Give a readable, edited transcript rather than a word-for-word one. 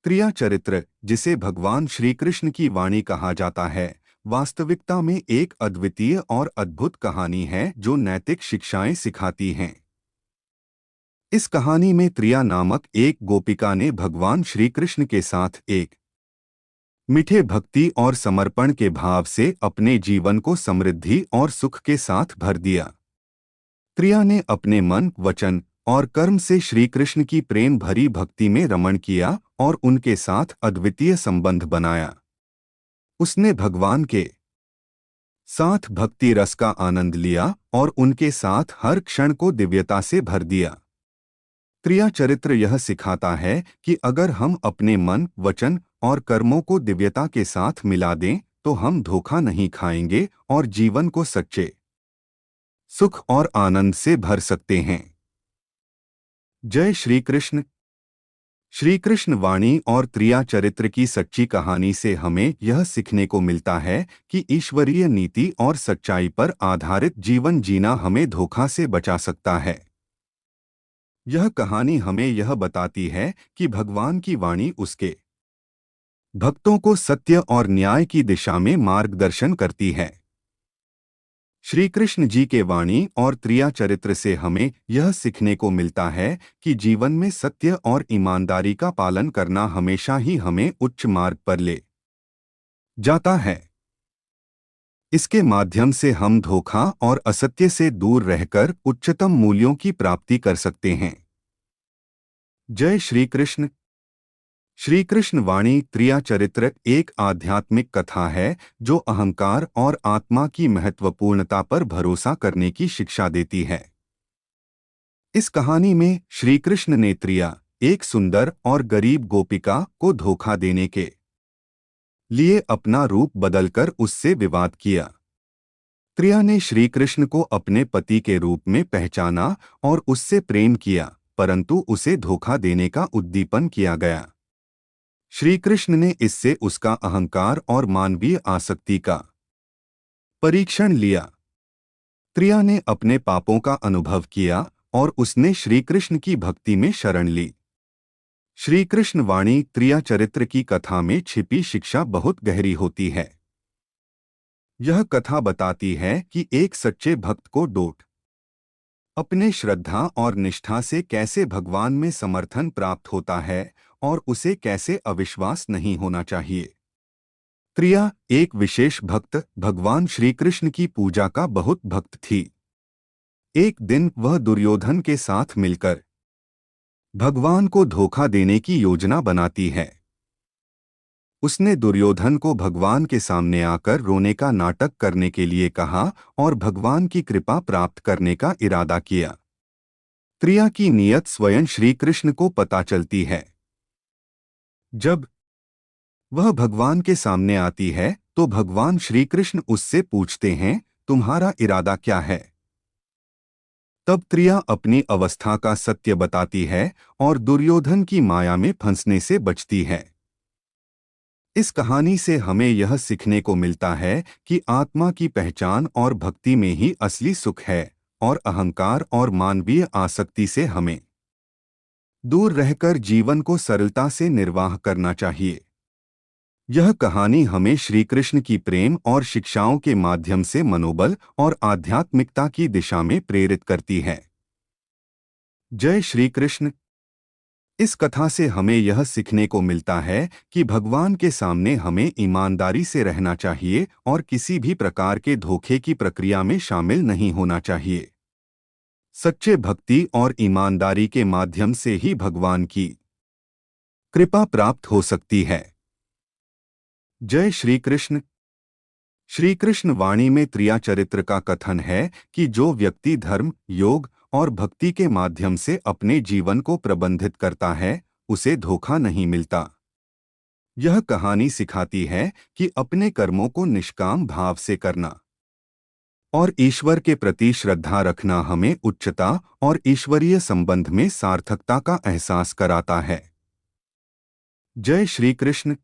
त्रिया चरित्र, जिसे भगवान श्री कृष्ण की वाणी कहा जाता है, वास्तविकता में एक अद्वितीय और अद्भुत कहानी है जो नैतिक शिक्षाएं सिखाती हैं। इस कहानी में त्रिया नामक एक गोपिका ने भगवान श्री कृष्ण के साथ एक मीठे भक्ति और समर्पण के भाव से अपने जीवन को समृद्धि और सुख के साथ भर दिया। त्रिया ने अपने मन, वचन और कर्म से श्री कृष्ण की प्रेम भरी भक्ति में रमण किया और उनके साथ अद्वितीय संबंध बनाया। उसने भगवान के साथ भक्ति रस का आनंद लिया और उनके साथ हर क्षण को दिव्यता से भर दिया। त्रिया चरित्र यह सिखाता है कि अगर हम अपने मन, वचन और कर्मों को दिव्यता के साथ मिला दें तो हम धोखा नहीं खाएंगे और जीवन को सच्चे सुख और आनंद से भर सकते हैं। जय श्री कृष्ण। श्री कृष्ण वाणी और त्रिया चरित्र की सच्ची कहानी से हमें यह सीखने को मिलता है कि ईश्वरीय नीति और सच्चाई पर आधारित जीवन जीना हमें धोखा से बचा सकता है। यह कहानी हमें यह बताती है कि भगवान की वाणी उसके भक्तों को सत्य और न्याय की दिशा में मार्गदर्शन करती है। श्री कृष्ण जी के वाणी और त्रिया चरित्र से हमें यह सीखने को मिलता है कि जीवन में सत्य और ईमानदारी का पालन करना हमेशा ही हमें उच्च मार्ग पर ले जाता है। इसके माध्यम से हम धोखा और असत्य से दूर रहकर उच्चतम मूल्यों की प्राप्ति कर सकते हैं। जय श्री कृष्ण। श्री कृष्ण वाणी त्रिया चरित्र एक आध्यात्मिक कथा है जो अहंकार और आत्मा की महत्वपूर्णता पर भरोसा करने की शिक्षा देती है। इस कहानी में श्री कृष्ण ने त्रिया, एक सुंदर और गरीब गोपिका को धोखा देने के लिए अपना रूप बदलकर उससे विवाद किया। त्रिया ने श्री कृष्ण को अपने पति के रूप में पहचाना और उससे प्रेम किया, परंतु उसे धोखा देने का उद्दीपन किया गया। श्री कृष्ण ने इससे उसका अहंकार और मानवीय आसक्ति का परीक्षण लिया। त्रिया ने अपने पापों का अनुभव किया और उसने श्री कृष्ण की भक्ति में शरण ली। श्री कृष्ण वाणी त्रिया चरित्र की कथा में छिपी शिक्षा बहुत गहरी होती है। यह कथा बताती है कि एक सच्चे भक्त को डोट अपने श्रद्धा और निष्ठा से कैसे भगवान में समर्थन प्राप्त होता है और उसे कैसे अविश्वास नहीं होना चाहिए। त्रिया, एक विशेष भक्त, भगवान श्री कृष्ण की पूजा का बहुत भक्त थी। एक दिन वह दुर्योधन के साथ मिलकर भगवान को धोखा देने की योजना बनाती है। उसने दुर्योधन को भगवान के सामने आकर रोने का नाटक करने के लिए कहा और भगवान की कृपा प्राप्त करने का इरादा किया। त्रिया की नीयत स्वयं श्री कृष्ण को पता चलती है। जब वह भगवान के सामने आती है तो भगवान श्री कृष्ण उससे पूछते हैं, तुम्हारा इरादा क्या है? तब त्रिया अपनी अवस्था का सत्य बताती है और दुर्योधन की माया में फंसने से बचती है। इस कहानी से हमें यह सीखने को मिलता है कि आत्मा की पहचान और भक्ति में ही असली सुख है और अहंकार और मानवीय आसक्ति से हमें दूर रहकर जीवन को सरलता से निर्वाह करना चाहिए। यह कहानी हमें श्री कृष्ण की प्रेम और शिक्षाओं के माध्यम से मनोबल और आध्यात्मिकता की दिशा में प्रेरित करती है। जय श्री कृष्ण। इस कथा से हमें यह सीखने को मिलता है कि भगवान के सामने हमें ईमानदारी से रहना चाहिए और किसी भी प्रकार के धोखे की प्रक्रिया में शामिल नहीं होना चाहिए। सच्चे भक्ति और ईमानदारी के माध्यम से ही भगवान की कृपा प्राप्त हो सकती है। जय श्री कृष्ण। श्री कृष्ण वाणी में त्रिया चरित्र का कथन है कि जो व्यक्ति धर्म, योग और भक्ति के माध्यम से अपने जीवन को प्रबंधित करता है, उसे धोखा नहीं मिलता। यह कहानी सिखाती है कि अपने कर्मों को निष्काम भाव से करना और ईश्वर के प्रति श्रद्धा रखना हमें उच्चता और ईश्वरीय संबंध में सार्थकता का एहसास कराता है। जय श्री कृष्ण।